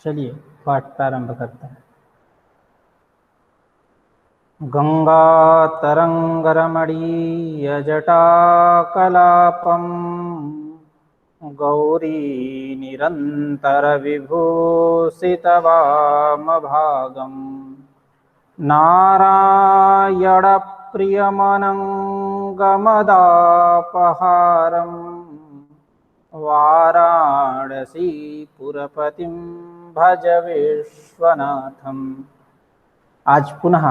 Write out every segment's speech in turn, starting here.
चलिए पाठ प्रारंभ करते हैं। गंगातरंगरमणीयजटाकलापं गौरी निरन्तरविभूषितवामभागं नारायणप्रियमनङ्गमदापहारं वाराणसीपुरपतिं भज विश्वनाथम्। आज पुनः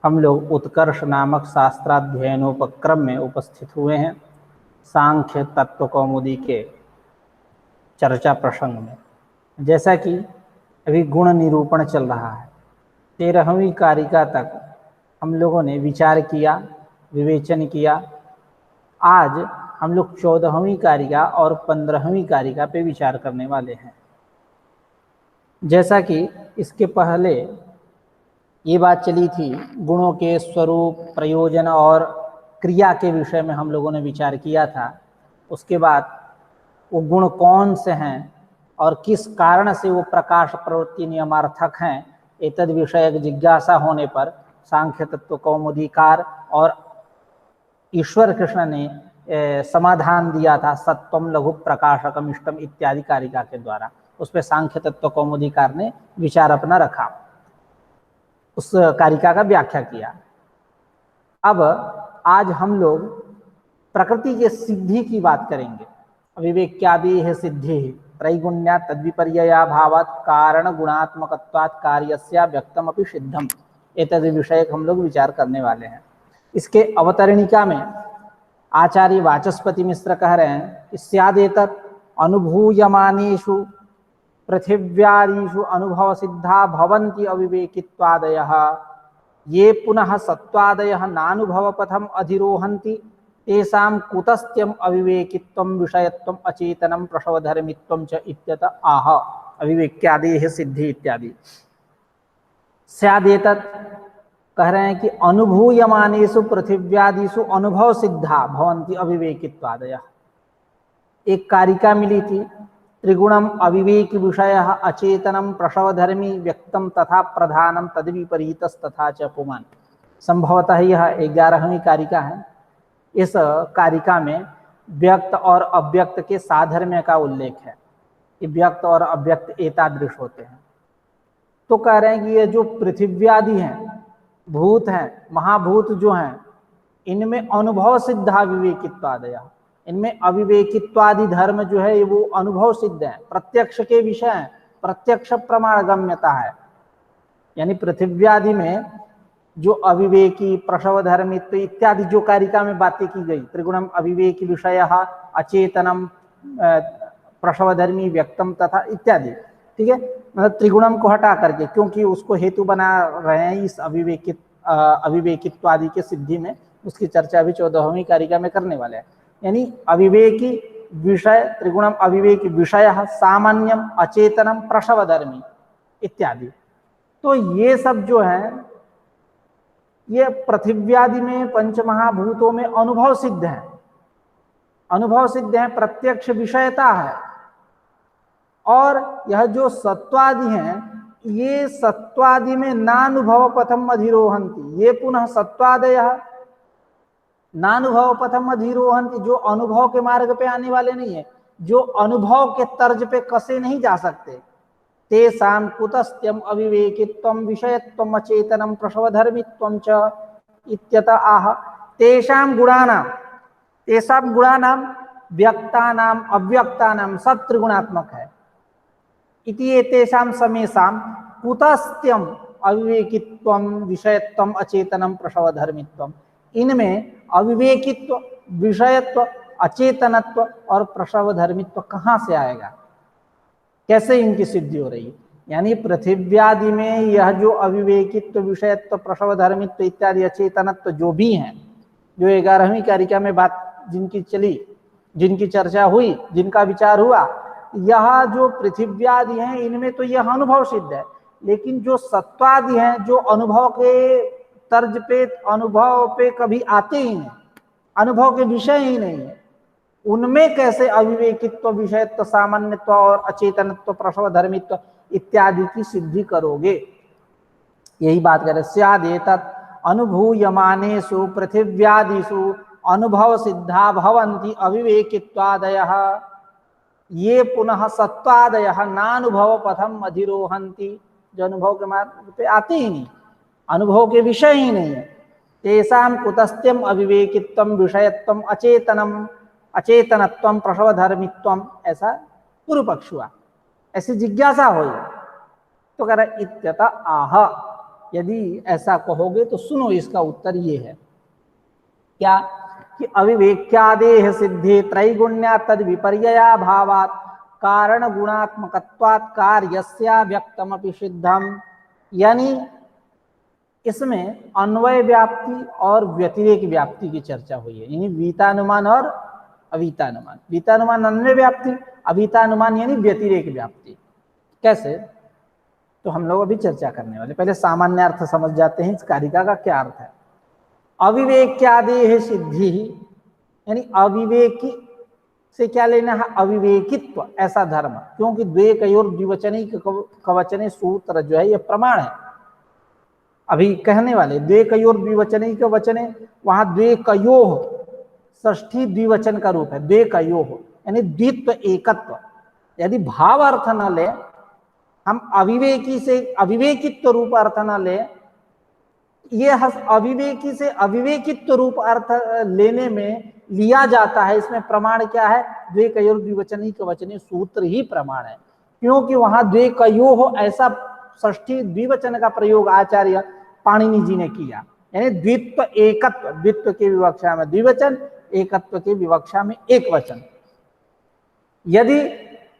हम लोग उत्कर्ष नामक शास्त्राध्ययनोपक्रम में उपस्थित हुए हैं, सांख्य तत्व कौमुदी के चर्चा प्रसंग में। जैसा कि अभी गुण निरूपण चल रहा है, 13वीं कारिका तक हम लोगों ने विचार किया, विवेचन किया। आज हम लोग 14वीं कारिका और 15वीं कारिका पे विचार करने वाले हैं। जैसा कि इसके पहले ये बात चली थी, गुणों के स्वरूप, प्रयोजन और क्रिया के विषय में हम लोगों ने विचार किया था। उसके बाद वो गुण कौन से हैं और किस कारण से वो प्रकाश प्रवृत्ति नियमार्थक हैं, एतद विषय जिज्ञासा होने पर सांख्य तत्व कौमुदीकार और ईश्वर कृष्ण ने समाधान दिया था, सत्वम लघु प्रकाशकम इष्टम इत्यादि कारिका के द्वारा। उस पर सांख्य तत्व कौमुदीकार ने विचार अपना रखा, उस कारिका का व्याख्या किया। अब आज हम लोग प्रकृति के सिद्धि की बात करेंगे। अविवेक्यादि है सिद्धि त्रैगुण्या तद्विपर्यया भावात् कारण गुणात्मकत्वात् कार्यस्य व्यक्तम अपि सिद्धम, एतद विषय हम लोग विचार करने वाले हैं। इसके अवतरणिका में आचार्य वाचस्पति मिश्र कह रहे हैं, स्यादेतत् अनुभूयमानेषु पृथिव्यादिषु अनुभव सिद्धा भवन्ति अविवेकित्वादयः, ये पुनः सत्वादयः नानुभवपथम अधिरोहन्ति, तेषां कुतस्त्यम अविवेकित्वं विषयत्वं अचेतनं प्रसवधर्मित्वं च इत्यत आह। अविवेक्यादेः सिद्धि इत्यादि। स्यादेतत् कह रहे हैं कि अनुभूयमानेषु पृथिव्यादिषु अनुभव सिद्धा भवन्ति अविवेकित्वादयः। एक कारिका मिली थी, त्रिगुणम अविवेक विषय अचेतनम प्रसवधर्मी व्यक्तम तथा प्रधानम तद्विपरीतस्तथा च पुमान। संभवतः यह 11वीं कारिका है। इस कारिका में व्यक्त और अव्यक्त के साधर्म्य का उल्लेख है कि व्यक्त और अव्यक्त एतादृश होते हैं। तो कह रहे हैं कि ये जो पृथिव्यादि हैं, भूत हैं, महाभूत जो हैं, इनमें अनुभव सिद्धा विवेकित्वादय, इनमें अविवेकित्वादि धर्म जो है वो अनुभव सिद्ध है, प्रत्यक्ष के विषय है, प्रत्यक्ष प्रमाण गम्यता है। यानी पृथिव्यादि में जो अविवेकी, प्रसव धर्मित्व इत्यादि जो कारिका में बातें की गई, त्रिगुणम अविवेकी विषय अचेतनम प्रसव धर्मी व्यक्तम तथा इत्यादि, ठीक है। मतलब त्रिगुणम को हटा करके, क्योंकि उसको हेतु बना रहे हैं इस अविवेकित्वादि के सिद्धि में, उसकी चर्चा भी 14वीं कारिका में करने वाले हैं। यानी अविवेकी विषय, त्रिगुणम अविवेकी विषय सामान्यम अचेतनम प्रसवधर्मी इत्यादि। तो ये सब जो है ये पृथिव्यादि में पंचमहाभूतों में अनुभव सिद्ध है, अनुभव सिद्ध है, प्रत्यक्ष विषयता है। और यह जो सत्वादि हैं, ये सत्वादि में नानुभव पथम अधिरोहंती, ये पुनः सत्वादयः नानुभव पथम अधिरोहंती, जो अनुभव के मार्ग पे आने वाले नहीं है, जो अनुभव के तर्ज पे कसे नहीं जा सकते। तेषां कुतस्त्यम अविवेकित्वं विषयत्वं अचेतनं प्रसवधर्मित्वं च इत्यत आह। तेषां गुणानां व्यक्तानां अव्यक्तानां सब त्रिगुणात्मक है। इति एतेषां समेषां कुतस्त्यम अविवेकित्वं विषयत्वं अचेतनं प्रसवधर्मित्वं, इनमें अविवेकित्व, विषयत्व, अचेतनत्व और प्रसवधर्मित्व कहाँ से आएगा, कैसे इनकी सिद्धि हो रही है। यानी पृथिव्यादि में यह जो अविवेकित्व, विषयत्व, प्रसवधर्मित्व इत्यादि अचेतनत्व जो भी हैं, जो 11वीं कारिका में बात जिनकी चली, जिनकी चर्चा हुई, जिनका विचार हुआ, यह जो पृथिव्यादि हैं इनमें तो यह अनुभव सिद्ध है। लेकिन जो सत्वादि हैं, जो अनुभव के तर्ज पे, अनुभव पे कभी आते ही नहीं, अनुभव के विषय ही नहीं है, उनमें कैसे अविवेकित्व, विषयत्व, सामान्यत्व और अचेतनत्व, प्रसव धर्मित्व इत्यादि की सिद्धि करोगे। यही बात करें, स्यादेतत् अनुभूयमानेषु पृथिव्यादिषु अनुभव सिद्धा भवन्ति अविवेकित्वादयः ये पुनः सत्वादयः नानुभव पथम अधिरोहन्ति। जो अनुभव के मार्ग पे आते ही नहीं, अनुभव के विषय ही नहीं है, तेषां कुतस्त्यम अविवेकित्वम विषयत्वम अचेतनम अचेतनत्वम प्रसवधर्मित्वम। ऐसा पूर्व पक्ष हुआ, ऐसी जिज्ञासा हुई तो कह रहा इत्यतः आह, यदि ऐसा कहोगे तो सुनो, इसका उत्तर ये है क्या कि अविवेक्यादेह सिद्धि त्रैगुण्या तद विपर्यया भावात् कारण गुणात्मकत्वात् कार्यस्या व्यक्तमपि सिद्धम। यानी इसमें अन्वय व्याप्ति और व्यतिरेक व्याप्ति की चर्चा हुई है, यानी वीतानुमान और अवीतानुमान। वीतानुमान अन्वय व्याप्ति, अवीतानुमान यानी व्यतिरेक व्याप्ति। कैसे, तो हम लोग अभी चर्चा करने वाले। पहले सामान्य अर्थ समझ जाते हैं इस कारिका का क्या अर्थ है। अविवेक्यादेह सिद्धि, यानी अविवेकी से क्या लेना है, अविवेकित्व ऐसा धर्म, क्योंकि द्वे कयोर द्विवचनी कवचने सूत्र जो है ये प्रमाण है। अभी कहने वाले द्वे कयोर द्विवचनी के वचने, वहां द्वे कयोह षष्ठी द्विवचन का रूप है, द्वे कयोह यानी द्वित्व एकत्व। यदि भाव अर्थ न ले, हम अविवेकी से अविवेकित्व रूप अर्थ न ले, ये अविवेकी से अविवेकित्व रूप अर्थ लेने में लिया जाता है। इसमें प्रमाण क्या है, द्वे कयोर द्विवचनी के वचने सूत्र ही प्रमाण है, क्योंकि वहां द्वे कयोह ऐसा षष्ठी द्विवचन का प्रयोग आचार्य पाणिनि जी ने किया, यानी द्वित्व एकत्व, द्वित्व की विवक्षा में द्विवचन, एकत्व की विवक्षा में एक वचन। यदि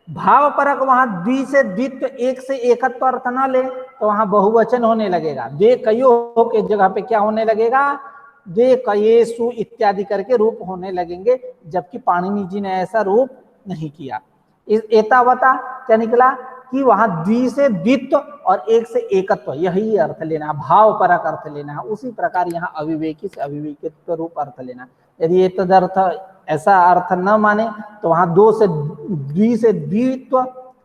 भाव परक वहां द्वि से द्वित्व, एक से एकत्व अर्थ ना ले, तो वहां बहुवचन होने लगेगा। द्वे कयो के जगह पे क्या होने लगेगा, द्वे कयेषु इत्यादि करके रूप होने लगेंगे, जबकि पाणिनि जी ने ऐसा रूप नहीं किया। इस एतावता क्या निकला कि वहां द्वि से द्वित्व और एक से एकत्व, यही अर्थ लेना, भाव परक अर्थ लेना है। उसी प्रकार यहाँ अविवेकी से अविवेकित्व रूप अर्थ लेना। यदि तदर्थ ऐसा अर्थ न माने, तो वहां दो से द्वि से द्वित्व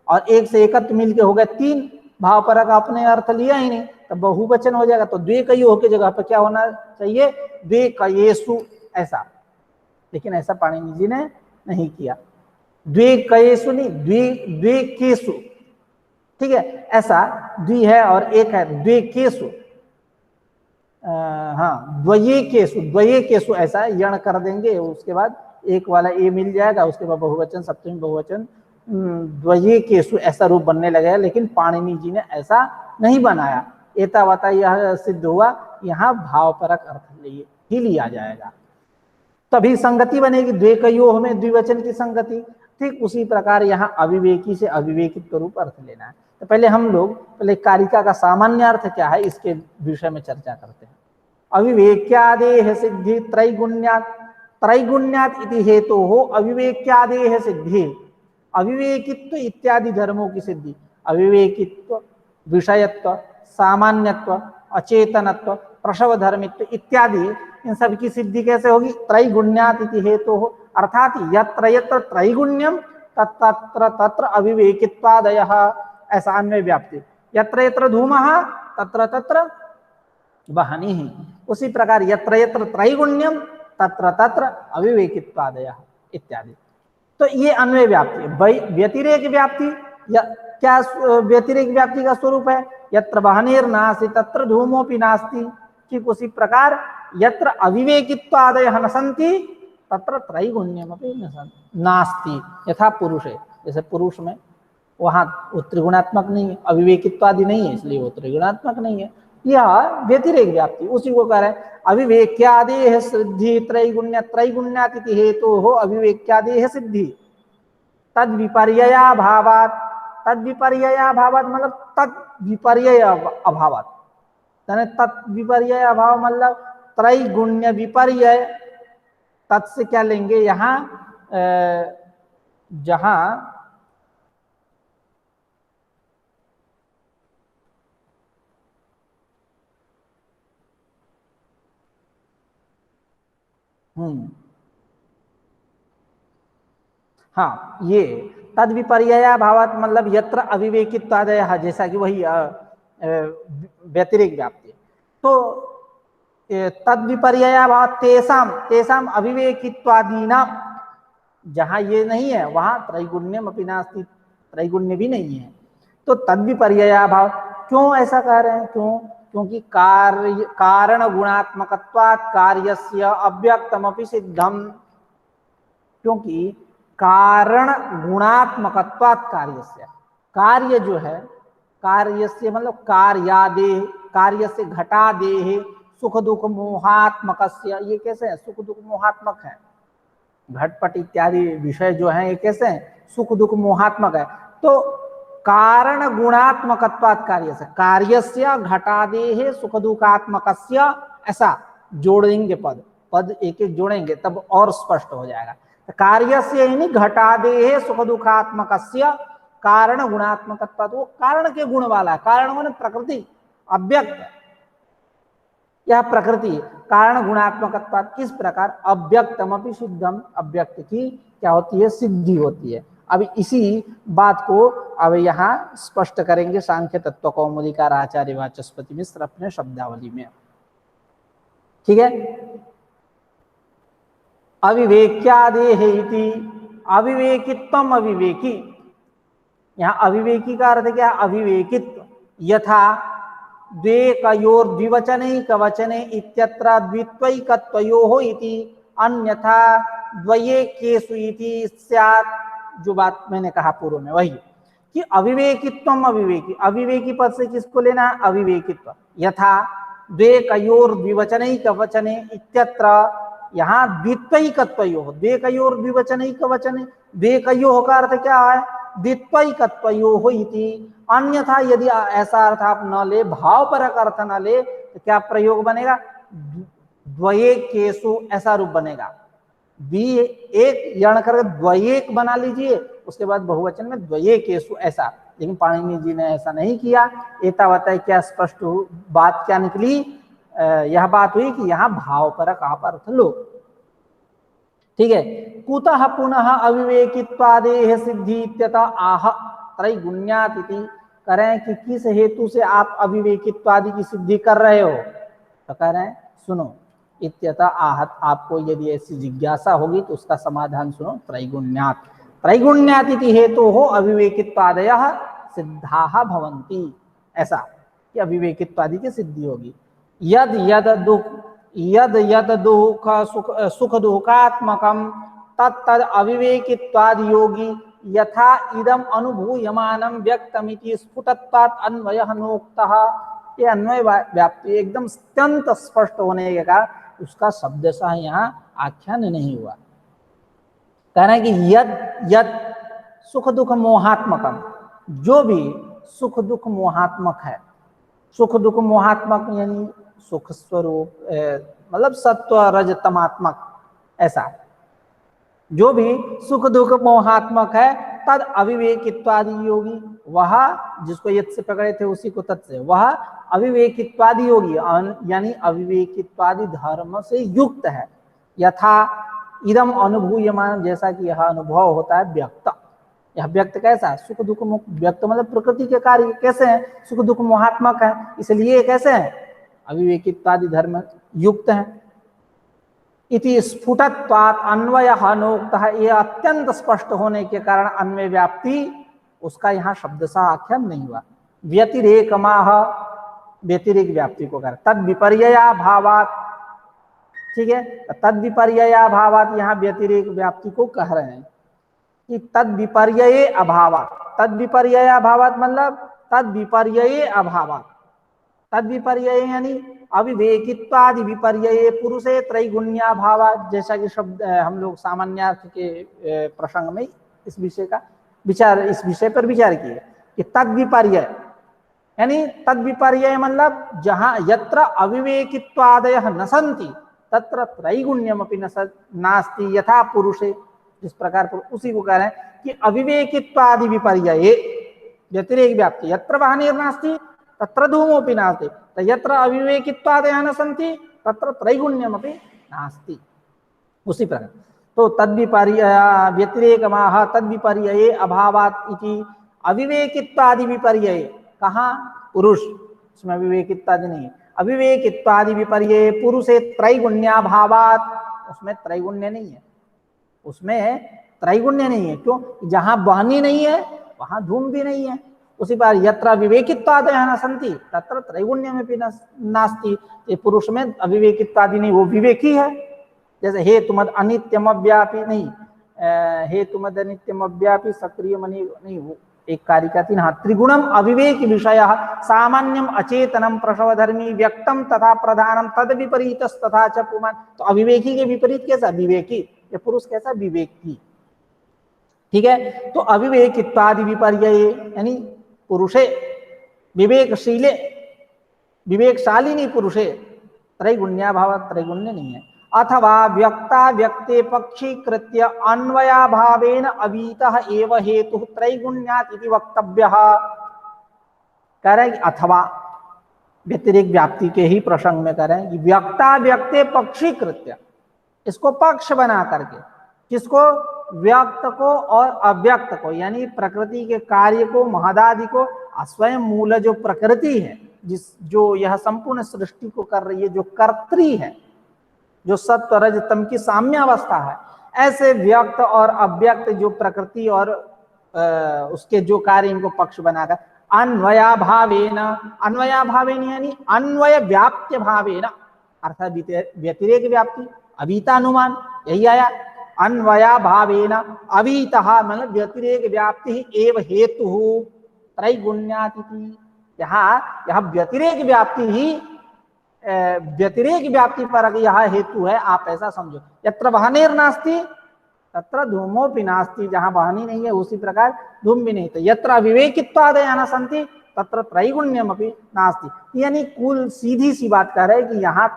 और एक से एकत्व मिलके हो गया तीन, भाव परक अपने अर्थ लिया ही नहीं, तो बहुवचन हो जाएगा। तो द्वे कयो की जगह पर क्या होना चाहिए, द्वे कयेषु ऐसा, लेकिन ऐसा पाणिनि जी ने नहीं किया। द्वे कयेषु नहीं, द्वे केषु, ठीक है, ऐसा द्वि है और एक है, द्वे केषु, हाँ द्वये केषु, द्वये केषु ऐसा यण कर देंगे, उसके बाद एक वाला ए मिल जाएगा, उसके बाद बहुवचन सप्तमी बहुवचन द्वये केषु ऐसा रूप बनने लगेगा। लेकिन पाणिनि जी ने ऐसा नहीं बनाया। एतावता यह सिद्ध हुआ, यहाँ भाव परक अर्थ ही लिया जाएगा, तभी संगति बनेगी। द्वे कयोह में द्विवचन की संगति। ठीक उसी प्रकार यहाँ अविवेकी से अविवेकित्व रूप अर्थ लेना है। तो पहले हम लोग पहले कारिका का सामान्य अर्थ क्या है इसके विषय में चर्चा करते हैं। अविवेक्यादेह सिद्धि त्रैगुण्यात्, त्रैगुण्यात् इति हेतु हो अविवेक्यादेह सिद्धि, अविवेकित्व इत्यादि धर्मों की सिद्धि। अविवेकित्व, विषयत्व, सामान्यत्व, अचेतनत्व, प्रसव धर्मित्व इत्यादि, इन सब की सिद्धि कैसे होगी, त्रैगुण्यात् इति हेतु हो, अर्थात यत्र यत्र त्रैगुण्यम तत्र तत्र अविवेकित्वादयः, ऐसा अन्वय व्याप्ति। यत्र यत्र धूमः तत्र तत्र वह्निः, उसी प्रकार यत्र यत्र त्रैगुण्यम तत्र तत्र अविवेकित्वादयः इत्यादि। तो ये अन्वय व्याप्ति है। व्यतिरेक व्याप्ति या क्या, व्यतिरेक व्याप्ति का स्वरूप है, यत्र वह्निर्नास्ति तत्र धूमोऽपि नास्ति। ठीक उसी प्रकार यत्र अविवेकित्वादयः न सन्ति तत्र त्रैगुण्यमपि नास्ति। यथा पुरुषे, जैसे पुरुष में वहां वो त्रिगुणात्मक नहीं है, अविवेकित्वादि नहीं है, इसलिए वो त्रिगुणात्मक नहीं है। यह व्यतिरेक व्याप्ति, उसी को कह रहे हैं अविवेक्यादेह सिद्धि त्रैगुण्य, त्रैगुण्यातिथि हेतु हो अविवेक्यादेह सिद्धि तद विपर्यया भावात। तद विपर्यया भावात मतलब तद विपर्यय अभावात, तत् विपर्यय अभाव मतलब त्रैगुण्य विपर्यय। तत् से क्या लेंगे यहाँ, जहां हाँ ये तद विपर्यया भावात मतलब यत्र अविवेकित्वादयः, जैसा कि वही व्यतिरेक व्याप्ति। तो तद विपर्यया भावात तेषाम तेषाम अविवेकित्वादीना, जहां ये नहीं है वहां त्रैगुण्यम अपि नास्ति, त्रैगुण्य भी नहीं है। तो तद विपर्यया भाव, क्यों ऐसा कह रहे हैं? क्यों? क्योंकि कार्य कारण गुणात्मकत्वात् कार्यस्य अव्यक्तमपि सिद्धम, क्योंकि कारण गुणात्मकत्वात् कार्यस्य, कार्य जो है कार्यस्य मतलब कार्यादेह, कार्य से घटादेह सुख दुख मोहात्मकस्य, ये कैसे है? सुख दुख मोहात्मक है। घटपट इत्यादि विषय जो है ये कैसे है? सुख दुख मोहात्मक है। तो कारण गुणात्मकत्वात् कार्यस्य, कार्यस्य घटादेह सुख दुखात्मकस्य, ऐसा जोड़ेंगे पद, पद एक एक जोड़ेंगे तब और स्पष्ट हो जाएगा। कार्यस्य यानी घटादेह सुख दुखात्मकस्य कारण गुणात्मकत्वात्, वो कारण के गुण वाला, कारण माने प्रकृति, अव्यक्त, यह प्रकृति कारण गुणात्मकत्वात्। किस प्रकार? अव्यक्तमपि सिद्धम, अव्यक्त की क्या होती है? सिद्धि होती है। अब इसी बात को अब यहाँ स्पष्ट करेंगे सांख्य तत्व कौमुदीकार आचार्य वाचस्पति मिश्र अपने शब्दावली में। ठीक है। अविवेक्यादेह इति, अविवेकित्वम अविवेकी, यहाँ अविवेकी का अर्थ क्या? अविवेकित्व। यथा द्वेकयोर्द्विवचनैकवचने इत्यत्र द्वित्वैकत्वयोः इति, अन्यथा द्वयेकेषु इति स्यात्। जो बात मैंने कहा पूर्व में वही कि अविवेकित्वम अविवेकी, अविवेकी पद से किसको लेना? अविवेकित्व। यथा द्वेकयोर्द्विवचनैकवचने इत्यत्र, यहाँ द्वित्वैकत्वयोः, द्वेकयोर्द्विवचनैकवचने, द्वेकयोः का अर्थ क्या है? द्वित्वैकत्वयोः इति, अन्यथा यदि ऐसा अर्थ आप न ले, भाव परक अर्थ न ले, तो क्या प्रयोग बनेगा? द्वयेकेषु, ऐसा रूप बनेगा। द्वि एक यण कर द्वयेक बना लीजिए, उसके बाद बहुवचन में द्वयेकेषु, ऐसा। लेकिन पाणिनि जी ने ऐसा नहीं किया। एतावता क्या स्पष्ट बात क्या निकली? यह बात हुई कि यहाँ भाव परक आप अर्थ लो। ठीक है। कुतः पुनः अविवेकित्वादेह सिद्धि इत्यतः आह त्रैगुण्यात् इति, करें कि किस हेतु से आप अविवेकित्वादि की सिद्धि कर रहे हो? तो कह रहे हैं सुनो, इत्यतः आहत, आपको यदि ऐसी जिज्ञासा होगी तो उसका समाधान सुनो। त्रैगुण्यात्, त्रैगुण्यात् इति हेतु हो अविवेकित्वादयः सिद्धाः भवन्ति, ऐसा कि अविवेकित्वादि की सिद्धि होगी। यद यद दुख, यद यद दुख सुख दुखात्मकम तत्तद अविवेकित्वादि योगी यथा इदम अनुभूयमानम व्यक्तमिति स्फुटत्वात् अन्वयः नोक्तः। ये अन्वय व्याप्ति एकदम अत्यंत स्पष्ट होने के कारण उसका शब्दशः यहाँ आख्यान नहीं हुआ। कहना है कि यद यद सुख दुख मोहात्मकम, जो भी सुख दुख मोहात्मक है, सुख दुख मोहात्मक यानी सुख स्वरूप मतलब सत्व रज तमात्मक, ऐसा जो भी सुख दुख मोहात्मक है, तद अविवेकित्वादि योगी, वह जिसको यद से पकड़े थे उसी को तत् से, वह अविवेकित्वादि योगी यानी अविवेकित्वादि धर्म से युक्त है। यथा इदम अनुभूयमान, जैसा कि यह अनुभव होता है व्यक्त। यह व्यक्त कैसा? सुख दुख व्यक्त मतलब प्रकृति के कार्य कैसे हैं? सुख दुख मोहात्मक है, इसलिए कैसे है? अविवेकित्वादि धर्म युक्त है। इति स्फुटत्वात् अन्वयः नोक्तः, ये अत्यंत स्पष्ट होने के कारण अन्वय व्याप्ति उसका यहाँ शब्दशः आख्यान नहीं हुआ। व्यतिरेकमाह, व्यतिरेक व्याप्ति को कर तद विपर्यया भावात। ठीक है, तद विपर्यया भावात, यहाँ व्यतिरेक व्याप्ति को कह रहे हैं कि तद विपर्यये अभावात। तद विपर्यया भावात मतलब तद विपर्यये अभावात। तद विपर्यय यानी अविवेकित्वादि विपर्यये पुरुषे त्रैगुण्या भावा, जैसा कि शब्द हम लोग सामान्यार्थ के प्रसंग में इस विषय का विचार, इस विषय पर विचार किए कि तद विपर्यय यानी तद विपर्यय मतलब जहां यत्र अविवेकित्वादयः न सन्ति तत्र त्रैगुण्यमपि नास्ति यथा पुरुषे, जिस प्रकार उसी को कह रहे हैं कि अविवेकित्वादि विपर्यये व्यतिरेक व्याप्ति, यत्र वाहनीर्नास्ति तत्र धूमोऽपि नास्ति, यत्र अविवेकित्वादयः न सन्ति तत्र त्रैगुण्यमपि नास्ति। उसी प्रकार तो तद्विपर्य व्यतिरेकमाह तद्विपर्यये अभावात् इति अविवेकित्वादि विपर्यये। कहाँ? पुरुष, उसमें अविवेकित्वादि नहीं है। अविवेकित्वादि विपर्यये पुरुषे त्रैगुण्याभावात्, उसमें त्रैगुण्य नहीं है, उसमें त्रैगुण्य नहीं है। क्यों? जहां बहनी नहीं है वहां धूम भी नहीं है। उसी बार यत्र विवेकित्वादयः न सन्ति तत्र त्रैगुण्यमपि नास्ति। ये पुरुष में अविवेकित्वादि नहीं, वो विवेकी है। जैसे हेतुमद अनित्यमव्यापी नहीं, हेतुमद अनित्यमव्यापी सक्रिय मनि नहीं, वो एक कारिका थी ना। त्रिगुणम अविवेक विषय सामान्यम अचेतनम प्रसवधर्मी व्यक्तम तथा प्रधानम तद विपरीत तथा च पुमान। तो अविवेकी के विपरीत कैसा? विवेकी। ये पुरुष कैसा? विवेकी। ठीक है, तो अविवेकित्वादि विपर्यये यानी पुरुषे विवेकशीले, विवेकशालिनी पुरुषे त्रैगुण्याभाव, त्रैगुण्य नहीं है। अथवा व्यक्ता व्यक्ते पक्षीकृत्य अन्वयाभावेन अवीतः एव हेतु त्रैगुण्यात् इति वक्तव्यः। कह रहे हैं कि अथवा व्यतिरेक व्याप्ति के ही प्रसंग में कह रहे हैं कि व्यक्ता व्यक्ते पक्षीकृत्य, इसको पक्ष बना करके, किसको? व्यक्त को और अव्यक्त को, यानी प्रकृति के कार्य को, महदादि को, स्वयं मूल जो प्रकृति है, जो यह संपूर्ण सृष्टि को कर रही है, जो कर्त्री है, जो सत्व रज तम की साम्यावस्था है, ऐसे व्यक्त और अव्यक्त जो प्रकृति और उसके जो कार्य, इनको पक्ष बनाकर अन्वयाभावेन, अन्वयाभावेन यानी अन्वय व्याप्य भावेन, अर्थात व्यतिरेक व्याप्ति, अवीतानुमान, यही आया। अन्वयाभावेन अवीतः मतलब व्यतिरेक व्याप्ति एव हेतु त्रैगुण्यात् इति। यहाँ व्यतिरेक व्याप्ति ही व्यतिरेक व्याप्ति पर यह हेतु है, आप ऐसा समझो। यत्र वहनेर नास्ति तत्र धूमोपि नास्ति, जहां वाहनी नहीं है उसी प्रकार धूम भी नहीं। तो यत्र अविवेकित्वादयः न सन्ति तत्र त्रैगुण्यमपि नास्ति। यानी कुल सीधी सी बात कह रहे हैं कि यहाँ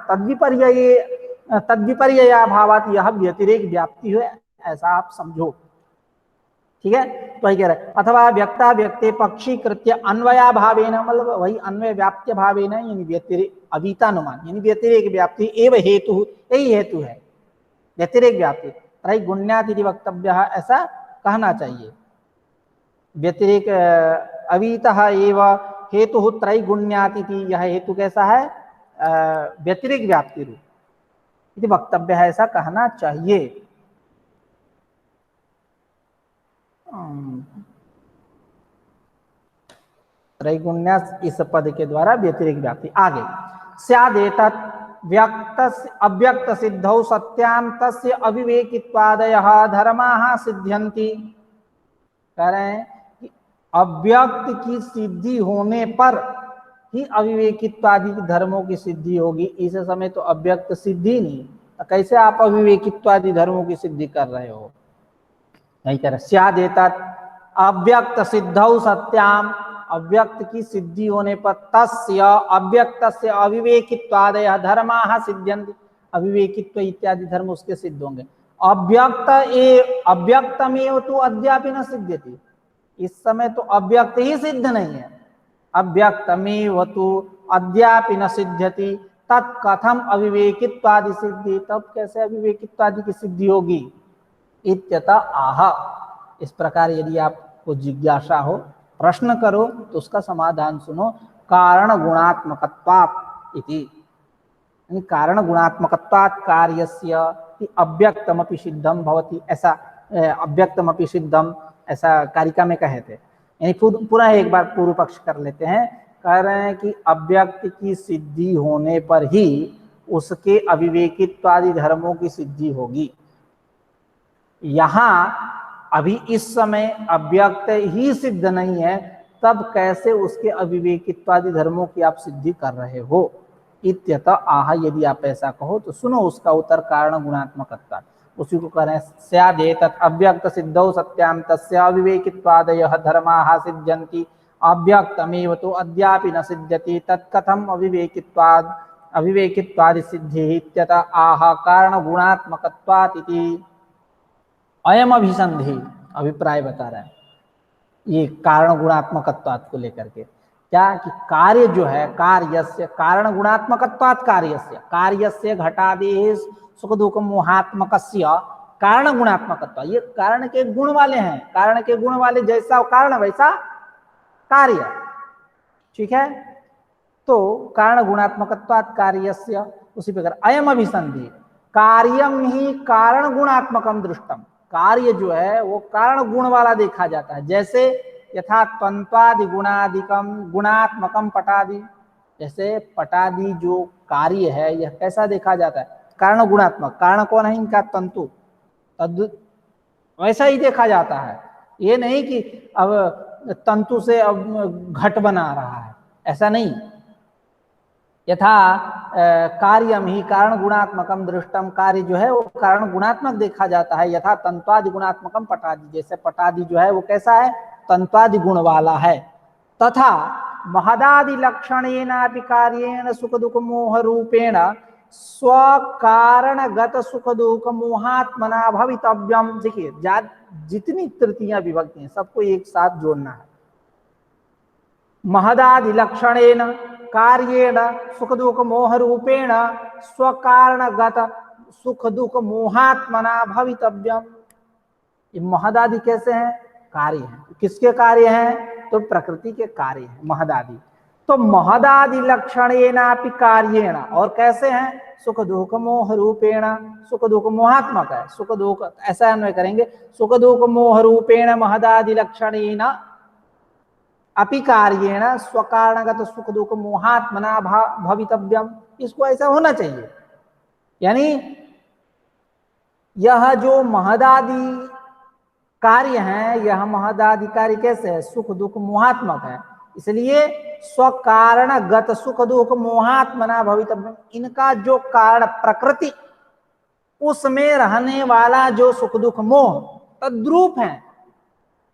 तद्विपर्ययाभावात् यह व्यतिरेक व्याप्ति है, ऐसा आप समझो। ठीक है, तो वही कह रहे। अथवा व्यक्ता व्यक्ते पक्षीकृत्य अन्वयाभावेन, मतलब वही अन्वय व्याप्य भावेन, यानी व्यतिरेक अवीतानुमान, यानी व्यतिरेक व्याप्ति एव हेतु, यही हेतु है व्यतिरेक व्याप्ति। त्रैगुण्यात् इति वक्तव्यः, ऐसा कहना चाहिए। व्यतिरेक अवीतः एव हेतु त्रैगुण्यात् इति, यह हेतु कैसा है? व्यतिरेक व्याप्ति रूप इति वक्तव्य है, ऐसा कहना चाहिए। त्रैगुण्यात् इस पद के द्वारा व्यतिरेक व्याप्ति। आगे स्यादेतत् व्यक्त अव्यक्त सिद्धौ सत्यां तस्य अविवेकित्वादयः धर्माः सिद्ध्यन्ति। कह रहे हैं कि अव्यक्त की सिद्धि होने पर ही अविवेकित्वादि धर्मों की सिद्धि होगी। इस समय तो अव्यक्त सिद्धि नहीं, कैसे आप अविवेकित्वादि धर्मों की सिद्धि कर रहे हो? नहीं कह रहे। स्यादेतत् अव्यक्त सिद्धौ सत्याम, अव्यक्त की सिद्धि होने पर तस्य अव्यक्तस्य अविवेकित्वादयः धर्माः सिद्ध्यन्ति, अविवेकित्व इत्यादि धर्म उसके सिद्ध होंगे। अव्यक्तमेव तो अद्यापि न सिद्ध्यति, इस समय तो अव्यक्त ही सिद्ध नहीं है। अव्यक्तमेव तो अद्यापि न सिद्ध्यति तत्कथम अविवेकित्वादि सिद्धि, तब कैसे अविवेकित्वादि की सिद्धि होगी? इत्यतः आह। इस प्रकार यदि आपको जिज्ञासा हो, प्रश्न करो, तो उसका समाधान सुनो। कारण गुणात्मकत्वात् इति, कारण गुणात्मकत्वात् कार्यस्य अव्यक्तमपि सिद्धम भवति, ऐसा अव्यक्तमपि सिद्धम, ऐसा कारिका में कहे थे। यानी पुनः एक बार पूर्व पक्ष कर लेते हैं। कह रहे हैं कि अव्यक्त की सिद्धि होने पर ही उसके अविवेकित्वादि धर्मों की सिद्धि होगी। यहाँ अभी इस समय अव्यक्त ही सिद्ध नहीं है, तब कैसे उसके अविवेकित्वादि धर्मों की आप सिद्धि कर रहे हो? इत्यतः आह। यदि आप ऐसा कहो तो सुनो उसका उत्तर। कारण गुणात्मकत्वात्, उसी को कह रहे हैं। स्यादेतत् अव्यक्त सिद्धौ सत्यां तस्य अविवेकित्वादयः धर्माः सिद्ध्यन्ति अव्यक्तमेव तो अद्यापि न सिद्ध्यति तत्कथम अविवेकित्वादि सिद्धिः इत्यतः आह। कारण गुणात्मकत्वात् इति अयम अभिसंधि, अभिप्राय बता रहा है ये कारण गुणात्मकत्वात् को लेकर के। क्या कि कार्य जो है, कार्यस्य कारण गुणात्मकत्वात् कार्यस्य, कार्यस्य घटादेः सुख दुःख मोहात्मकस्य कारण गुणात्मकत्व, ये कारण के गुण वाले हैं, कारण के गुण वाले, जैसा कारण वैसा कार्य, ठीक है। तो कारण गुणात्मकत्वात् कार्यस्य, उसी प्रकार अयम अभिसंधि कार्यम ही कारण गुणात्मकम दृष्टम, कार्य जो है वो कारण गुण वाला देखा जाता है। जैसे यथा त्वंत्वादि गुणादिकम गुणात्मकम पटादि, जैसे पटादि जो कार्य है यह कैसा देखा जाता है, कारण गुणात्मक। कारण कौन है इनका, तंतु, तद् वैसा ही देखा जाता है। ये नहीं कि अब तंतु से अब घट बना रहा है, ऐसा नहीं। यथा कार्यम ही कारण गुणात्मकम दृष्टम, कार्य जो है वो कारण गुणात्मक देखा जाता है। यथा तंत्वादि गुणात्मकम पटादि, जैसे पटादि जो है वो कैसा है, तंत्वादि गुण वाला है। तथा महदादि लक्षणेनापि कार्येण सुख दुख मोह रूपेण स्वकारणगत सुख दुख मोहात्मना भवितव्यम। देखिए जितनी तृतीयां विभक्ति हैं सबको एक साथ जोड़ना है। महदादि लक्षणेन कार्येण सुख दुख मोह रूपेण स्वकारणगत सुख दुख मोहात्मना भवितव्यम। ये महदादि कैसे हैं, कार्य हैं। किसके कार्य हैं, तो प्रकृति के कार्य हैं महदादि। तो महदादि लक्षणेनापि कार्येण, और कैसे हैं, सुख दुख मोह रूपेण, सुख दुख मोहात्मक है, सुख दुख ऐसा अन्वय करेंगे, सुख दुख मोह रूपेण महदादि लक्षणेन अपि कार्येण स्वकारणगत सुख दुख मोहात्मना भवितव्यम। इसको ऐसा होना चाहिए। यानी यह जो महदादि कार्य है, यह महदादि कार्य कैसे है, सुख दुख मोहात्मक है, इसलिए स्वकारणगत सुख दुख मोहात्मना भवितव्यम। इनका जो कारण प्रकृति, उसमें रहने वाला जो सुख दुख मोह तद्रूप है,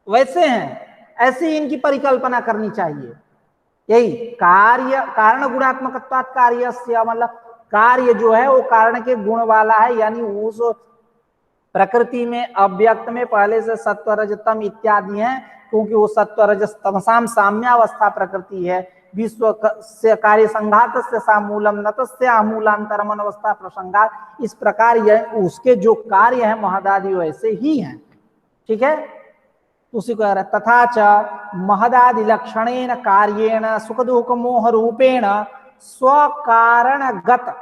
वैसे हैं, ऐसी इनकी परिकल्पना करनी चाहिए। यही कार्य कारण गुणात्मकत्वात् कार्यस्य, मतलब कार्य जो है वो कारण के गुण वाला है। यानी उस प्रकृति में अव्यक्त में पहले से सत्व रजतम इत्यादि हैं, क्योंकि वो सत्व रजस तमसाम साम्यावस्था प्रकृति है। विश्व से कार्य संघात से सामूलम नतस्य आमूलांतरम अवस्था प्रसंगात, इस प्रकार यह उसके जो कार्य है महदादि वैसे ही हैं, ठीक है। उसी को तथा च महदादि लक्षणेन कार्येण सुख दुख मोह रूपेण स्वकारणगत,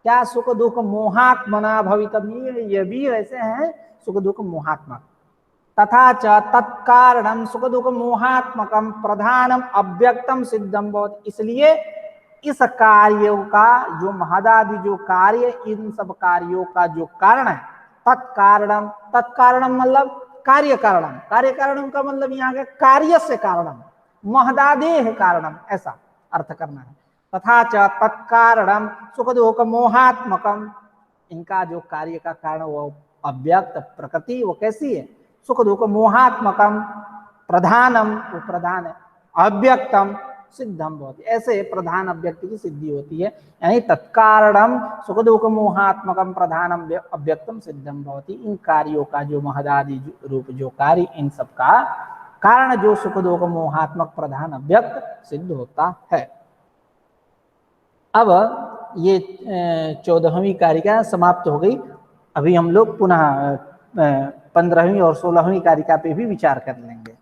क्या सुख दुख मोहात्मना भवितव्य, ये भी वैसे हैं सुख दुख मोहात्मक। तथा च तत्कारणम सुख दुख मोहात्मकम प्रधानम अव्यक्तम सिद्धम भवति, इसलिए इस कार्यों का जो महदादि जो कार्य, इन सब कार्यों का जो कारण है, तत्कारणम, तत्कारणम मतलब कार्य कारणम, कार्य कारणम का मतलब यहाँ के कार्य से कारणम, महदादेह कारणम, ऐसा अर्थ करना है। तथा च तत्कारणम सुख दुख मोहात्मकम, इनका जो कार्य का कारण वो अव्यक्त प्रकृति, वो कैसी है, सुख दुख मोहात्मकम प्रधानम, वो प्रधान है, अव्यक्तम सिद्धम भवति, ऐसे प्रधान अव्यक्ति की सिद्धि होती है। यानी तत्कारणम सुख दुख मोहात्मकम प्रधानम अव्यक्तम सिद्धम भवति, इन कार्यों का जो महदादि रूप जो कार्य, इन सब का कारण जो सुख दुख मोहात्मक प्रधान अव्यक्त सिद्ध होता है। अब ये 14वीं कारिका समाप्त हो गई। अभी हम लोग पुनः 15वीं और 16वीं कारिका पे भी विचार कर लेंगे।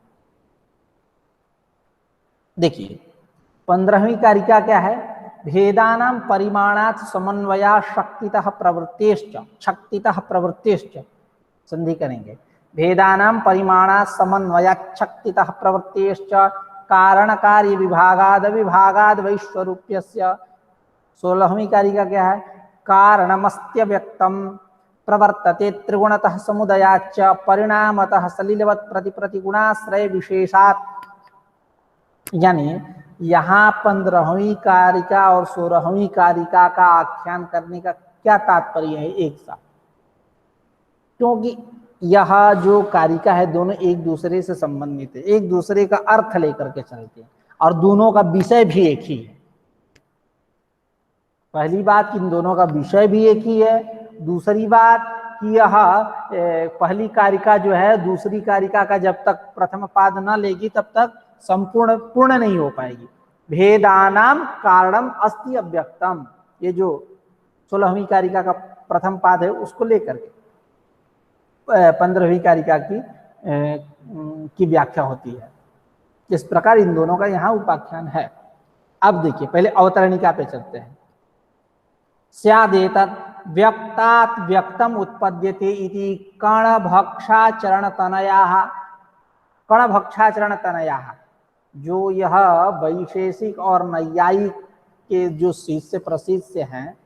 देखिए 15वीं कारिका क्या है, भेदानां परिमाणात् समन्वया शक्तितः प्रवृत्तेश्च, शक्तितः प्रवृत्तेश्च, संधि करेंगे, भेदानां परिमाणात् समन्वयात् शक्तितः प्रवृत्तेश्च कारण कार्य विभागाद विभागाद वैश्वरूप्यस्य। 16वीं कारिका क्या है, कारणमस्त्य व्यक्तम प्रवर्तते त्रिगुणतः समुदयाच्च परिणामतः सलिलवत् प्रतिप्रतिगुणाश्रय विशेषात्। यानी यहाँ 15वीं कारिका और 16वीं कारिका का आख्यान करने का क्या तात्पर्य है एक साथ, क्योंकि यह जो कारिका है दोनों एक दूसरे से संबंधित है, एक दूसरे का अर्थ लेकर के चलते हैं और दोनों का विषय भी एक ही है। पहली बात, इन दोनों का विषय भी एक ही है। दूसरी बात कि यह पहली कारिका जो है दूसरी कारिका का जब तक प्रथम पाद न लेगी तब तक संपूर्ण पूर्ण नहीं हो पाएगी। भेदानाम कारणम अस्ति अव्यक्तम, ये जो 16वीं कारिका का प्रथम पाद है उसको लेकर के, 15वीं कारिका की व्याख्या होती है। इस प्रकार इन दोनों का यहाँ उपाख्यान है। अब देखिए, पहले अवतरणिका पे चलते हैं। स्यादेतत् व्यक्तात् व्यक्तम उत्पद्यते इति कणभक्षाचरण तनयाः। कणभक्षाचरण तनयाः, जो यह वैशेषिक और नैयायिक के जो शिष्य प्रशिष्य हैं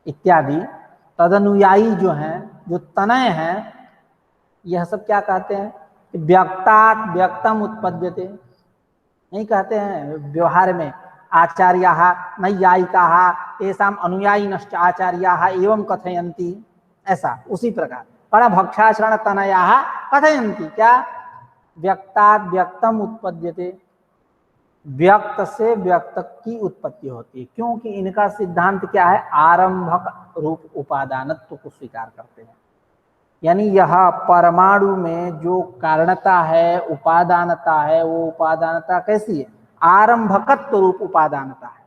इत्यादि, तदनुयायी जो हैं, जो तनय हैं, यह सब क्या कहते हैं कि व्यक्तात् व्यक्तम उत्पद्यते। नहीं कहते हैं व्यवहार में आचार्याः नैयायिकाः तेषां अनुयायिनश्च आचार्याः एवं कथयन्ति, ऐसा उसी प्रकार कणभक्षाचरण तनयाः कथयन्ति क्या, व्यक्तात् व्यक्तम उत्पद्यते, व्यक्त से व्यक्त की उत्पत्ति होती है। क्योंकि इनका सिद्धांत क्या है, आरंभक रूप उपादानत्व को स्वीकार करते हैं। यानी यह परमाणु में जो कारणता है, उपादानता है, वो उपादानता कैसी है, आरंभकत्व रूप उपादानता है।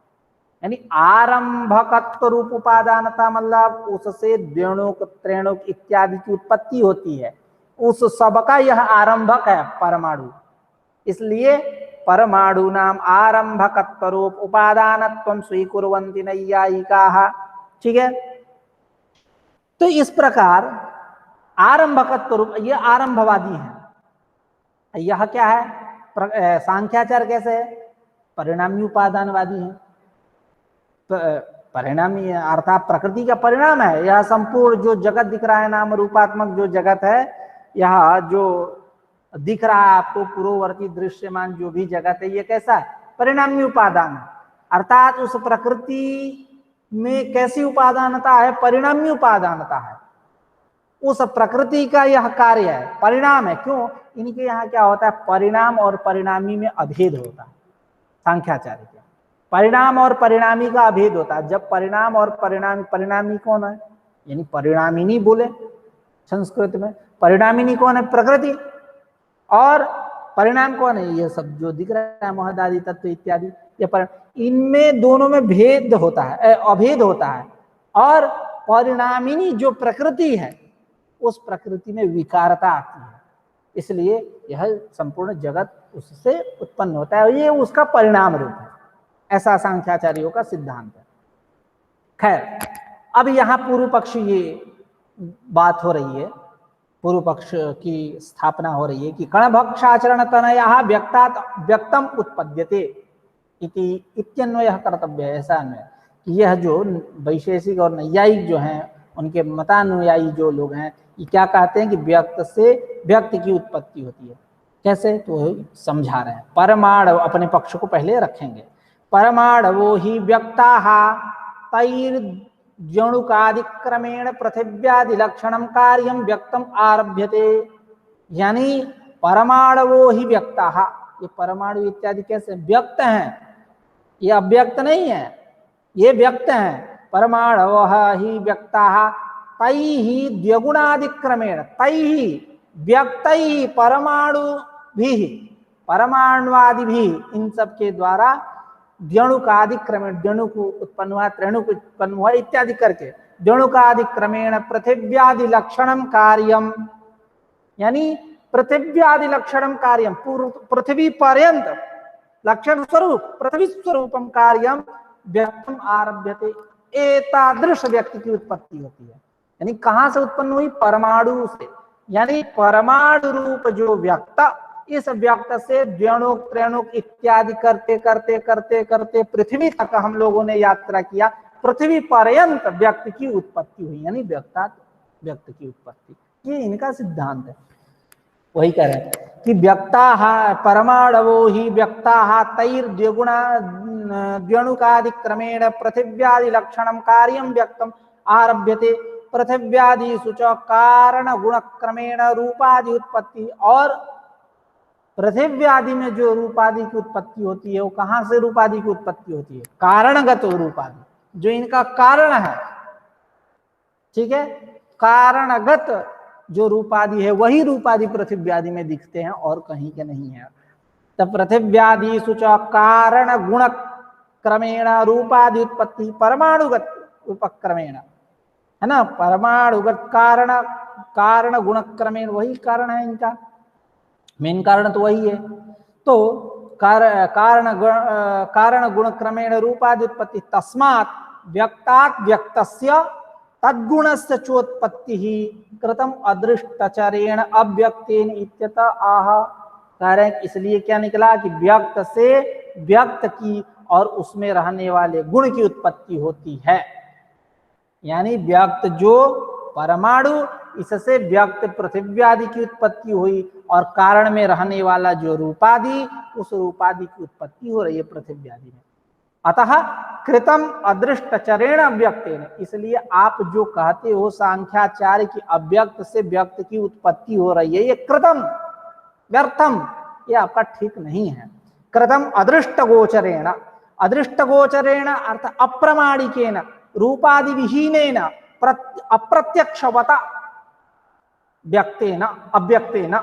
यानी आरंभकत्व रूप उपादानता मतलब उससे द्विणुक त्रिणुक इत्यादि की उत्पत्ति होती है, उस सबका यह आरंभक है परमाणु। इसलिए परमाणु नाम आरंभकत्व रूप उपादानत्वं स्वीकुर्वन्ति नैयायिकाः। ठीक है, तो इस प्रकार आरंभकत्व रूप, ये आरंभवादी है। यह क्या है, सांख्याचार कैसे है, परिणामी उपादानवादी है। परिणामी अर्थात प्रकृति का परिणाम है। यह संपूर्ण जो जगत दिख रहा है, नाम रूपात्मक जो जगत है, यह जो दिख रहा है आपको पूर्ववर्ती दृश्यमान जो भी जगत है, ये कैसा है, परिणामी उपादान है। अर्थात उस प्रकृति में कैसी उपादानता है, परिणामी उपादानता है। उस प्रकृति का यह कार्य है, परिणाम है। क्यों, इनके यहाँ क्या होता है, परिणाम और परिणामी में अभेद होता है। सांख्याचार्य के परिणाम और परिणामी का अभेद होता है। जब परिणाम और परिणामी, परिणामी कौन है, यानी परिणामिनी बोले संस्कृत में, परिणामिनी कौन है, प्रकृति, और परिणाम कौन है, ये सब जो दिख रहा है महदादि तत्व इत्यादि, ये इनमें दोनों में भेद होता है, अभेद होता है। और परिणामिनी जो प्रकृति है, उस प्रकृति में विकारता आती है। इसलिए यह संपूर्ण जगत उससे उत्पन्न होता है, ये उसका परिणाम रूप है। ऐसा सांख्याचार्यों का सिद्धांत है। खैर, अब यहाँ पूर्व पक्ष ये बात हो रही है, पूर्व पक्ष की स्थापना हो रही है कि कणभक्षाचरण तनयाः व्यक्तात् व्यक्तम उत्पद्यते इति इत्यन्वयः कर्तव्य है। ऐसा अन्वय कि यह जो वैशेषिक और नैयायिक जो हैं, उनके मतानुयायी जो लोग हैं, ये क्या कहते हैं कि व्यक्त से व्यक्त की उत्पत्ति होती है। कैसे, तो समझा रहे हैं। परमाणु, अपने पक्ष को पहले रखेंगे। परमाणवो ही व्यक्ताः तैर्द्यणुकादिक्रमेण पृथिव्यादिलक्षणं कार्यं व्यक्तम आरभ्यते। यानी परमाणवो ही व्यक्ताः, ये परमाणु इत्यादि कैसे व्यक्त हैं, ये अव्यक्त नहीं है, ये व्यक्त हैं। परमाणवः ही व्यक्ताः तैहि द्विगुणादिक्रमेण, तैहि व्यक्तैहि परमाणु भी, परमाणुवादि भी, इन सब के द्वारा द्विणुकादि क्रमेण, द्विणुक उत्पन्न हुआ, त्रिणुक उत्पन्न हुआ इत्यादि करके द्विणुकादि क्रमेण पृथिव्यादि लक्षणम कार्यम, यानी पृथिव्यादि लक्षणम कार्यम, पृथ्वी पर्यंत लक्षण स्वरूप, पृथ्वी स्वरूपम कार्यम व्यक्तम आरभ्यते। एतादृश व्यक्ति की उत्पत्ति होती है। यानी कहां से उत्पन्न हुई, परमाणु से। यानी परमाणु रूप जो व्यक्त, इस व्यक्त से द्विणुक त्रिणुक इत्यादि करते करते करते करते पृथ्वी तक हम लोगों ने यात्रा किया, पृथ्वी पर्यंत व्यक्त की उत्पत्ति हुई। यानी व्यक्तात् व्यक्त की उत्पत्ति, ये इनका सिद्धांत है। वही कह रहे हैं कि व्यक्ताः परमाणवो ही व्यक्ताः तैर्द्विगुणा द्विणुकादि क्रमेण पृथिव्यादि लक्षणं कार्यं व्यक्तम आरभ्यते। पृथिव्यादिषु च कारण गुण क्रमेण रूपादि उत्पत्ति, और पृथिव्यादि में जो रूपादि की उत्पत्ति होती है, वो कहां से रूपादि की उत्पत्ति होती है, कारणगत रूपादि, जो इनका कारण है। ठीक है, कारणगत जो रूपादि है, वही रूपादि पृथिव्यादि में दिखते हैं और कहीं के नहीं है। तब पृथिव्यादिषु च कारण गुण क्रमेण रूपादि उत्पत्ति परमाणुगत उपक्रमेण, है ना, परमाणुगत कारण, कारण गुण क्रमेण, वही कारण है इनका, मेन कारण तो वही है। तो कारण गुण क्रमेण रूपादि उत्पत्ति, तस्मात् व्यक्तात् व्यक्तस्य तद्गुणस्य चोत्पत्ति ही कृतम अदृष्टचरेण अव्यक्तेन इत्यतः आह। कारण इसलिए क्या निकला कि व्यक्त से व्यक्त की और उसमें रहने वाले गुण की उत्पत्ति होती है। यानी व्यक्त जो परमाणु, इससे व्यक्त पृथ्वी आदि की उत्पत्ति हुई, और कारण में रहने वाला जो रूपादि, उस रूपादि की उत्पत्ति हो रही है पृथ्वी आदि में। अतः कृतम अदृष्टचरेण अव्यक्तेन, इसलिए आप जो कहते हो सांख्याचार्य की अव्यक्त से व्यक्त की उत्पत्ति हो रही है, ये कृतम व्यर्थम, ये आपका ठीक नहीं है। कृतम अदृष्ट गोचरेण, अदृष्ट गोचरेण अर्थ अप्रमाणिकेन, रूपादि विहीनेन, अप्रत्यक्षवता व्यक्तेन अव्यक्तेन,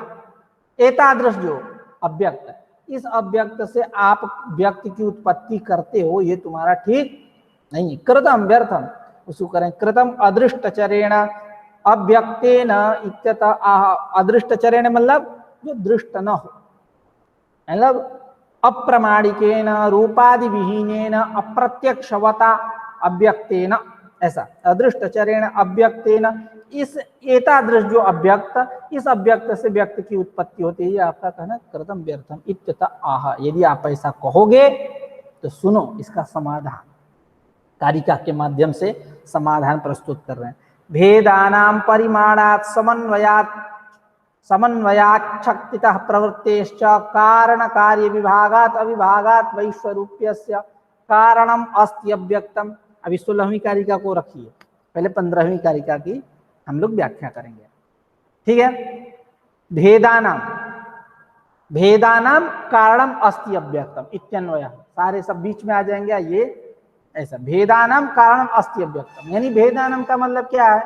एतादृश जो अव्यक्त, इस अव्यक्त से आप व्यक्त की उत्पत्ति करते हो, ये तुम्हारा ठीक नहीं। कृतम व्यर्थम, उसको करें कृतम अदृष्टचरेण अव्यक्तेन इत्यतः आह। अदृष्टचरेण मतलब जो दृष्ट न हो, मतलब अप्रमाणिकेन रूपादि विहीनेन अप्रत्यक्षवता अव्यक्तेन, ऐसा अदृष्टचरेण अव्यक्तेन, इस एतादृश जो अव्यक्त, इस अव्यक्त से व्यक्त की उत्पत्ति होती है, ये आपका कहना कृतम व्यर्थम इत्यतः आह। यदि आप ऐसा कहोगे तो सुनो इसका समाधान, कारिका के माध्यम से समाधान प्रस्तुत कर रहे हैं। भेदानां परिमाणात् समन्वयात्, समन्वयात् शक्तितः प्रवृत्तेश्च कारण कार्य विभागात् अविभागात् वैश्वरूप्यस्य कारणम अस्ति अव्यक्तम। अभी 16वीं कारिका को रखिए, पहले 15वीं कारिका की हम लोग व्याख्या करेंगे, ठीक है। भेदानाम, भेदानाम कारणम अस्ति अव्यक्तम इत्यन्वयः, सारे सब बीच में आ जाएंगे ये ऐसा। भेदानाम कारणम अस्ति अव्यक्तम, यानी भेदानाम का मतलब क्या है,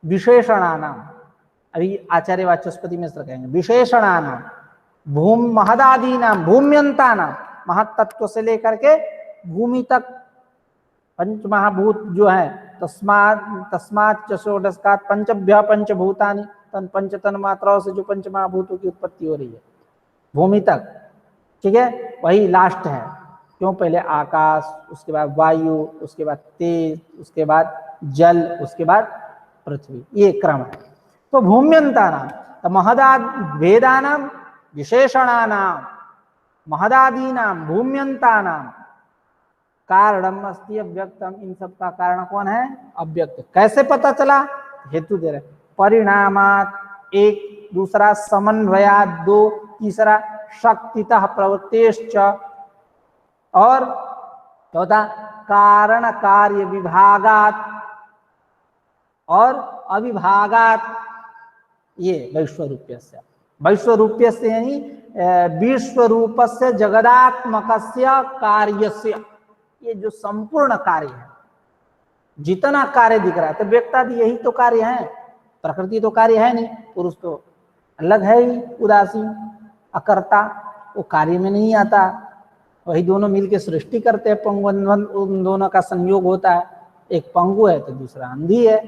विशेषणानाम, अभी आचार्य वाचस्पति में कहेंगे विशेषणानाम, भूम महदादीनाम, भूम्यंतानाम, महत्तत्व से लेकर के भूमि तक पंच महाभूत जो है, तस्मात् षोडशकात् पंचभ्य पंचभूतानि, पंच तन मात्राओं से जो पंच महाभूतों की उत्पत्ति हो रही है भूमि तक, ठीक है, वही लास्ट है। क्यों, पहले आकाश, उसके बाद वायु, उसके बाद तेज, उसके बाद जल, उसके बाद पृथ्वी, ये क्रम है। तो भूम्यंतानाम, तो महदाद भेदानाम विशेषणानाम महदादीनाम भूम्यंतानाम कारणम अस्ति अव्यक्तम, इन सब का कारण कौन है, अव्यक्त। कैसे पता चला, हेतु दे रहे, परिणामात एक, दूसरा समन्वयात दो, तीसरा शक्तितः प्रवृत्तेश्च, और चौथा कारण कार्य विभागात और अविभागात, ये वैश्वरूप्यस्य, वैश्वरूप्यस्य यानी विश्वरूपस्य जगदात्मकस्य कार्यस्य, ये जो संपूर्ण कार्य है, जितना कार्य दिख रहा है, तो व्यक्तादि यही तो कार्य है, प्रकृति तो कार्य है नहीं, पुरुष तो अलग है ही, उदासीन अकर्ता, वो कार्य में नहीं आता, वही दोनों मिलके सृष्टि करते हैं, पंगु, उन दोनों का संयोग होता है, एक पंगु है तो दूसरा अंधी है।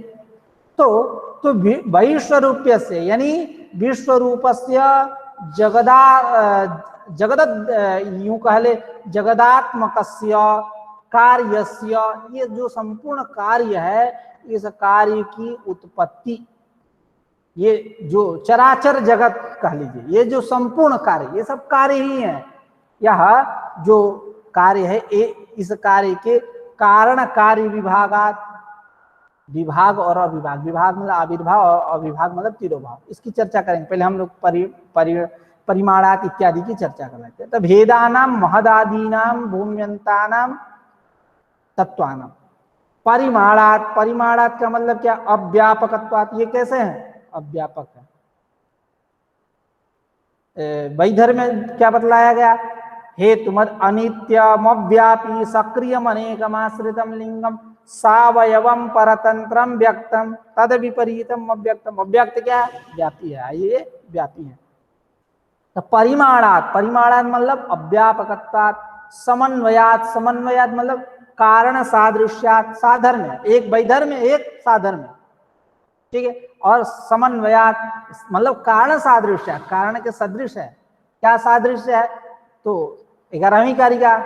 तो वैश्वरूप्य से यानी विश्वरूपस्य जगद यूं कहले जगदात्मकस्य कार्यस्य, ये जो संपूर्ण कार्य है, इस कार्य की उत्पत्ति, ये जो चराचर जगत कह लीजिए, ये जो संपूर्ण कार्य, ये सब कार्य ही है। यह जो कार्य है, इस कार्य के कारण कार्य विभागात, विभाग और अविभाग, विभाग मतलब आविर्भाव और अविभाग मतलब तिरोभाव, इसकी चर्चा करेंगे। पहले हम लोग परिमाणात इत्यादि की चर्चा कर लेते हैं। तो भेदानाम महदादीनाम भूम्यंतानाम तत्वानाम परिमाणात, परिमाणात का मतलब क्या, अव्यापकत्वात्, ये कैसे है, अव्यापक है। वैधर्म में क्या बतलाया गया, हेतुमद अनित्यम अव्यापी सक्रियम अनेकमाश्रितम लिंगम सावयवम परतंत्रम व्यक्तम तद विपरीतम अव्यक्तम। अव्यक्त क्या है, व्यापी है, ये व्यापी है। तो परिमाणात, परिमाणात मतलब अव्यापकत्वात्, समन्वयात, समन्वयात मतलब कारण सादृश्यात, साधर्म्य, एक वैधर्म्य एक साधर्म्य, ठीक है। और समन्वयात मतलब कारण सादृश्य, कारण के सदृश है। क्या सादृश्य है? तो 11वीं कारिका,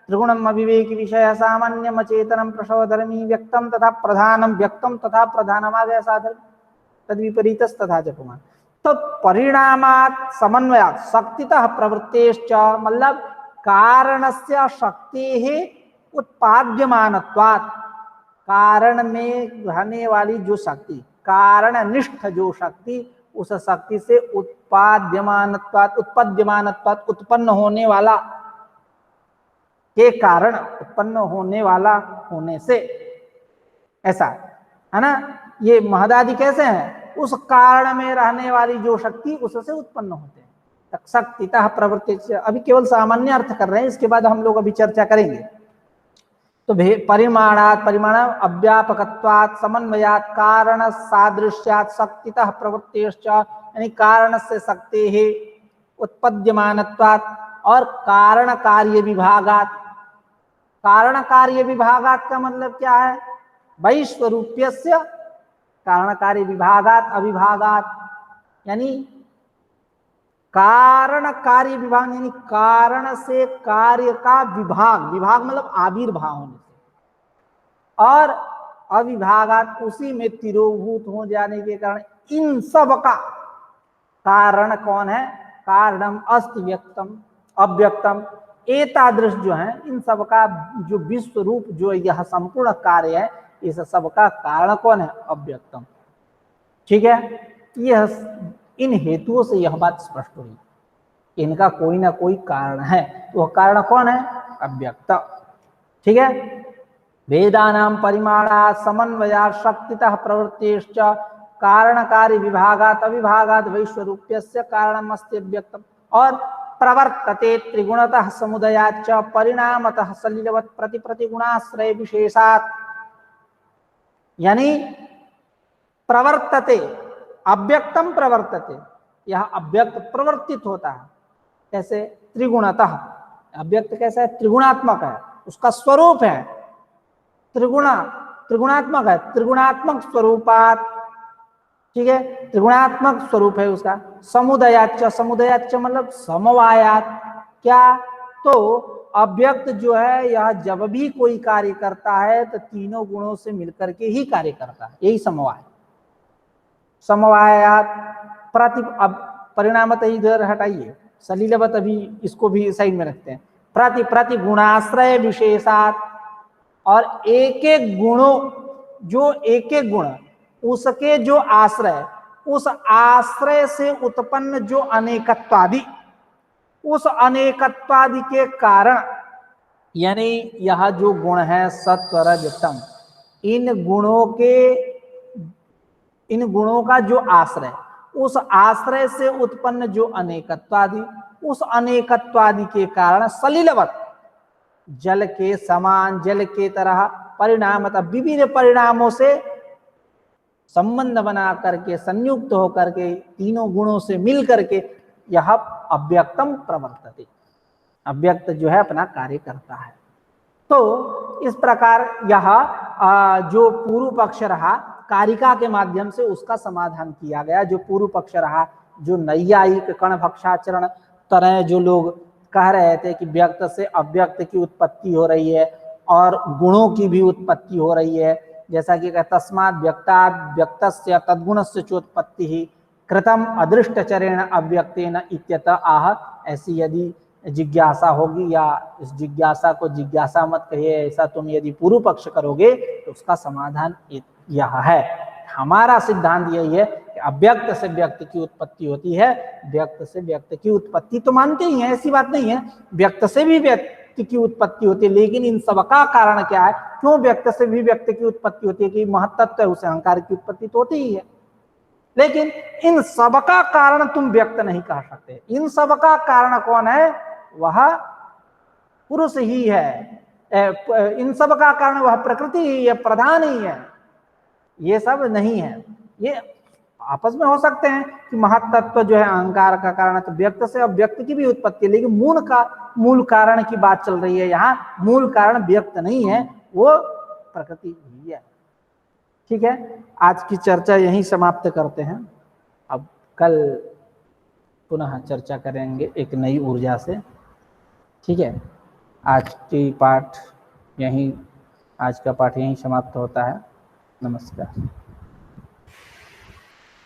त्रिगुणम अविवेक विषय सामान्यम अचेतनम प्रसवधर्मी व्यक्तम तथा प्रधानम, व्यक्तम तथा प्रधानम आ गया साधर्म, तद विपरीतस तथा जपमान। तो परिणामात समन्वयात शक्तितः प्रवृत्तेश्च, मतलब कारणस्य शक्ति उत्पाद्यमानत्वात्, कारण में रहने वाली जो शक्ति, कारण निष्ठ जो शक्ति, उस शक्ति से उत्पाद्यमानत्वात्, उत्पद्यमानत्वात् उत्पन्न होने वाला, के कारण उत्पन्न होने वाला होने से, ऐसा है ना। ये महदादि कैसे हैं? उस कारण में रहने वाली जो शक्ति उससे उत्पन्न होते हैं। शक्तितः प्रवृत्ति, अभी केवल सामान्य अर्थ कर रहे हैं, इसके बाद हम लोग अभी चर्चा करेंगे। तो परिमाणात, परिमाण अव्यापकत्वात् समन्वयात् कारण सादृश्यात् शक्तितः प्रवृत्तिश्च, यानी कारण से शक्ति है उत्पद्यमानत्वात्, और कारण कार्य विभागात्। कारण कार्य विभागात् का मतलब क्या है? वैश्वरूप्यस्य कारण कार्य विभागात् अविभागात्, यानी कारण कार्य विभाग, यानी कारण से कार्य का विभाग, विभाग मतलब आविर्भाव होने से, और अविभागात उसी में तिरोभूत हो जाने के कारण इन सब का कारण कौन है? कारणम अस्ति व्यक्तम अव्यक्तम, एतादृश जो है इन सब का जो विश्व रूप जो यह संपूर्ण कार्य है, इस सब का कारण कौन है? अव्यक्तम। ठीक है, यह इन हेतुओं से यह बात स्पष्ट हुई, इनका कोई ना कोई कारण है। तो वह कारण कौन है? अव्यक्त। ठीक है, वेदानां परिमाणात् समन्वयात् शक्तितः प्रवृत्तिश्च कारण कार्य विभागात् अविभागात् वैश्वरूप्यस्य कारणमस्ति अव्यक्तम्। और प्रवर्तते त्रिगुणतः समुदयाच्च परिणामतः सलिलवत् प्रतिप्रतिगुणाश्रय विशेषात्, यानी प्रवर्तते अव्यक्तम प्रवर्तते, यह अव्यक्त प्रवर्तित होता है। कैसे? त्रिगुणतः, अव्यक्त कैसा है? त्रिगुणात्मक है, उसका स्वरूप है त्रिगुणात्मक है, त्रिगुणात्मक स्वरूपात। ठीक है, त्रिगुणात्मक स्वरूप है उसका। समुदयाच्च, समुदयाच्च मतलब समवायात। क्या? तो अव्यक्त जो है यह जब भी कोई कार्य करता है तो तीनों गुणों से मिलकर के ही कार्य करता है, यही समवाय। समवायात प्रति, अब परिणामत इधर हटाइए, सलीलवत अभी इसको भी साइड में रखते हैं। प्रति प्रति गुणाश्रय विशेषात, और एक एक गुणों, जो एक एक गुण उसके जो आश्रय, उस आश्रय से उत्पन्न जो अनेकत्वादि, उस अनेकत्वादि के कारण, यानी यह जो गुण है सत्व रज तम, इन गुणों का जो आश्रय, उस आश्रय से उत्पन्न जो अनेकत्वादि, उस अनेकत्वादि के कारण सलिलवत, जल के समान, जल के तरह परिणामतः विभिन्न परिणामों से संबंध बना करके, संयुक्त होकर के, तीनों गुणों से मिल करके यह अव्यक्तम प्रवर्तते, अव्यक्त जो है अपना कार्य करता है। तो इस प्रकार यह जो पूर्व पक्ष रहा, कारिका के माध्यम से उसका समाधान किया गया। जो पूर्व पक्ष रहा, जो नैयायिक कण भक्षाचरण तरह जो लोग कह रहे थे कि व्यक्त से अव्यक्त की उत्पत्ति हो रही है और गुणों की भी उत्पत्ति हो रही है, जैसा कि तस्मात् व्यक्तात् व्यक्तस्य तद्गुणस्य चोत्पत्ति ही कृतम अदृष्टचरेण अव्यक्तेन इत्यतः आह। ऐसी यदि जिज्ञासा होगी, या इस जिज्ञासा को जिज्ञासा मत कहिए, ऐसा तुम यदि पूर्व पक्ष करोगे तो उसका समाधान यह है। हमारा सिद्धांत यही है कि अव्यक्त से व्यक्त की उत्पत्ति होती है, व्यक्त से व्यक्त की उत्पत्ति तो मानते ही है, ऐसी बात नहीं है, व्यक्त से भी व्यक्त की उत्पत्ति होती है। लेकिन इन सब का कारण क्या है? क्यों व्यक्त से भी व्यक्त की उत्पत्ति होती है? कि महत्त्व है, उसे अहंकार की उत्पत्ति तो होती ही है। लेकिन इन सब का कारण तुम व्यक्त नहीं कह सकते। इन सब का कारण कौन है? वह पुरुष ही है। इन सब का कारण वह प्रकृति ही है, प्रधान ही है, ये सब नहीं है। ये आपस में हो सकते हैं कि महत्तत्व जो है अहंकार का कारण है, तो व्यक्त से अब व्यक्त की भी उत्पत्ति, लेकिन मूल कारण की बात चल रही है यहाँ। मूल कारण व्यक्त नहीं है, वो प्रकृति ही है। ठीक है, आज की चर्चा यहीं समाप्त करते हैं। अब कल पुनः चर्चा करेंगे एक नई ऊर्जा से। ठीक है, आज का पाठ यहीं समाप्त होता है। नमस्कार।